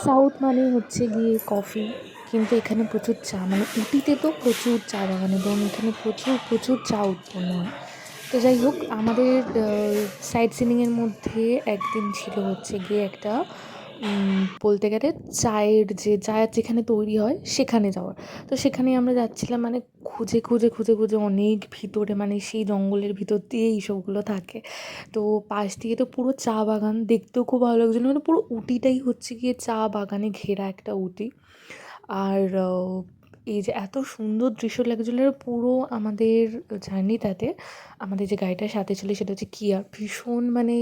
South মানে হচ্ছে গিয়ে কফি, কিন্তু এখানে প্রচুর চা, মানে উটিতে তো প্রচুর চা বাগান এবং এখানে প্রচুর প্রচুর চা উৎপন্ন হয়। তো যাই হোক, আমাদের সাইট সিনিংয়ের মধ্যে একদিন ছিল হচ্ছে গিয়ে একটা বলতে গেলে চায়ের যে চা যেখানে তৈরি হয় সেখানে যাওয়ার। তো সেখানে আমরা যাচ্ছিলাম, মানে খুঁজে খুঁজে খুঁজে খুঁজে অনেক ভিতরে, মানে সেই জঙ্গলের ভিতর দিয়ে এইসবগুলো থাকে। তো পাশ দিয়ে তো পুরো চা বাগান, দেখতেও খুব ভালো লাগছিলো, মানে পুরো উটিটাই হচ্ছে গিয়ে চা বাগানে ঘেরা একটা উটি। আর এই যে এত সুন্দর দৃশ্য লাগছিলো, পুরো আমাদের জার্নিটাতে আমাদের যে গাড়িটার সাথে ছিল সেটা হচ্ছে কিয়া, ভীষণ মানে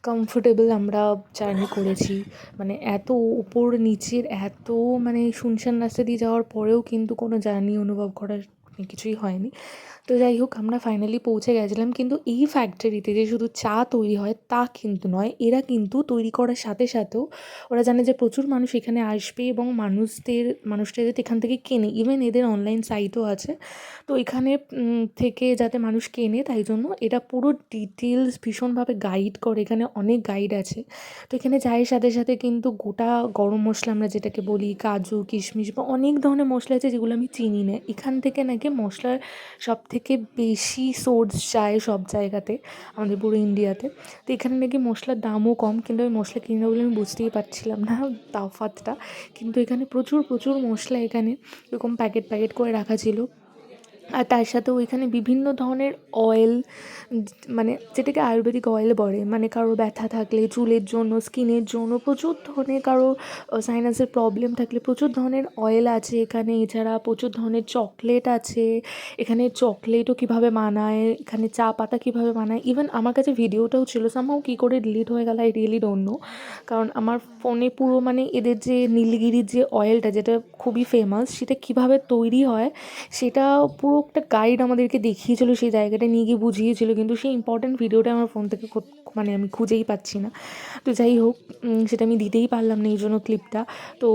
কমফোর্টেবল আমরা জার্নি করেছি। মানে এত উপর নিচের এত মানে শুনশান রাস্তা দিয়ে যাওয়ার পরেও কিন্তু কোনো জার্নি অনুভব করার কিছুই হয়নি। তো যাই হোক, আমরা ফাইনালি পৌঁছে গেছিলাম, কিন্তু এই ফ্যাক্টরিতে যে শুধু চা তৈরি হয় তা কিন্তু নয়, এরা কিন্তু তৈরি করার সাথে সাথেও ওরা জানে যে প্রচুর মানুষ এখানে আসবে এবং মানুষরা যাতে এখান থেকে কেনে, ইভেন এদের অনলাইন সাইটও আছে। তো এখানে থেকে যাতে মানুষ কেনে, তাই জন্য এরা পুরো ডিটেলস ভীষণভাবে গাইড করে, এখানে অনেক গাইড আছে। তো এখানে চায়ের সাথে সাথে কিন্তু গোটা গরম মশলা আমরা যেটাকে বলি, কাজু কিশমিশ বা অনেক ধরনের মশলা আছে যেগুলো আমি চিনি না, এখান থেকে নাকি মশলার সবথেকে বেশি সোর্স যায় সব জায়গাতে, আমাদের পুরো ইন্ডিয়াতে। তো এখানে নাকি মশলার দামও কম, কিন্তু আমি মশলা কিনি না বলে আমি বুঝতেই পারছিলাম না তফাৎটা। কিন্তু এখানে প্রচুর প্রচুর মশলা এখানে এরকম প্যাকেট প্যাকেট করে রাখা ছিল। আর তার সাথে ওইখানে বিভিন্ন ধরনের অয়েল, মানে যেটাকে আয়ুর্বেদিক অয়েল বলে, মানে কারো ব্যথা থাকলে চুলের জন্য, স্কিনের জন্য, প্রচুর ধরনের কারো সাইনাসের প্রবলেম থাকলে প্রচুর ধরনের অয়েল আছে এখানে। এছাড়া প্রচুর ধরনের চকলেট আছে এখানে, চকলেটও কীভাবে বানায়, এখানে চা পাতা কীভাবে বানায়। ইভেন আমার কাছে ভিডিওটাও ছিল, সামহাও কী করে ডিলিট হয়ে গেল আই রিয়েলি ডোন্ট নো। কারণ আমার ফোনে পুরো মানে এদের যে নীলগিরির যে অয়েলটা, যেটা খুবই ফেমাস, সেটা কীভাবে তৈরি হয় সেটা পুরো একটা গাইড আমাদেরকে দেখিয়েছিল, সেই জায়গাটা নিয়ে গিয়ে বুঝিয়েছিল, কিন্তু সেই ইম্পর্ট্যান্ট ভিডিওটা আমার ফোন থেকে মানে আমি খুঁজেই পাচ্ছি না। তো যাই হোক, সেটা আমি দিতেই পারলাম না এই জন্য ক্লিপটা। তো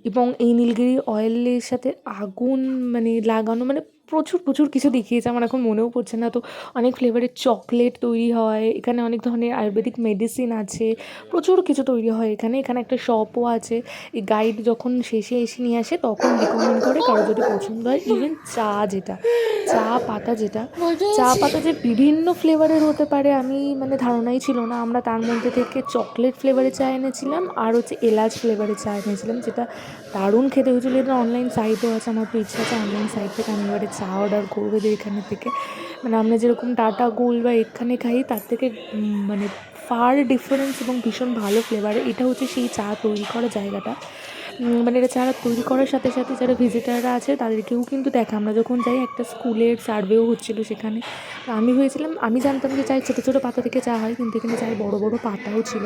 এবং এই নীলগিরি অয়েলের সাথে আগুন মানে লাগানো, মানে প্রচুর প্রচুর কিছু দেখিয়েছে, আমার এখন মনেও পড়ছে না। তো অনেক ফ্লেভারের চকলেট তৈরি হয় এখানে, অনেক ধরনের আয়ুর্বেদিক মেডিসিন আছে, প্রচুর কিছু তৈরি হয় এখানে। এখানে একটা শপও আছে, এই গাইড যখন শেষে এসে নিয়ে আসে তখন রিকমেন্ড করে কারো যদি পছন্দ হয়। ইভেন চা যেটা, চা পাতা যেটা, চা পাতা যে বিভিন্ন ফ্লেভারের হতে পারে আমি মানে ধারণাই ছিল না। আমরা তার মধ্যে থেকে চকলেট ফ্লেভারের চা এনেছিলাম আর হচ্ছে এলাচ ফ্লেভারের চা এনেছিলাম, যেটা দারুণ খেতে হয়েছিল। এটা অনলাইন সাইটও আছে, আমার তো ইচ্ছা আছে অনলাইন সাইট থেকে আমি এবারে চা অর্ডার করবো এদের এখানে থেকে। মানে আমরা যেরকম টাটা গোল্ড বা এখানে খাই তার থেকে মানে ফার ডিফারেন্স এবং ভীষণ ভালো ফ্লেভার। এটা হচ্ছে সেই চা তৈরি করা জায়গাটা। মানে এটা চারা তৈরি করার সাথে সাথে যারা ভিজিটাররা আছে তাদেরকেও কিন্তু দেখা, আমরা যখন যাই একটা স্কুলের সার্ভেও হচ্ছিলো সেখানে। তো আমি জানতাম যে চায়ের ছোটো ছোটো পাতা থেকে চা হয়, কিন্তু এখানে চায়ের বড়ো বড়ো পাতাও ছিল।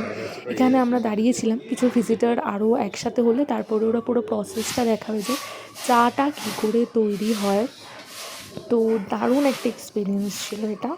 এখানে আমরা দাঁড়িয়েছিলাম, কিছু ভিজিটার আরও একসাথে হলে তারপরে ওরা পুরো প্রসেসটা দেখাবে যে চাটা কী করে তৈরি হয়। তো দারুণ একটা এক্সপিরিয়েন্স ছিল এটা।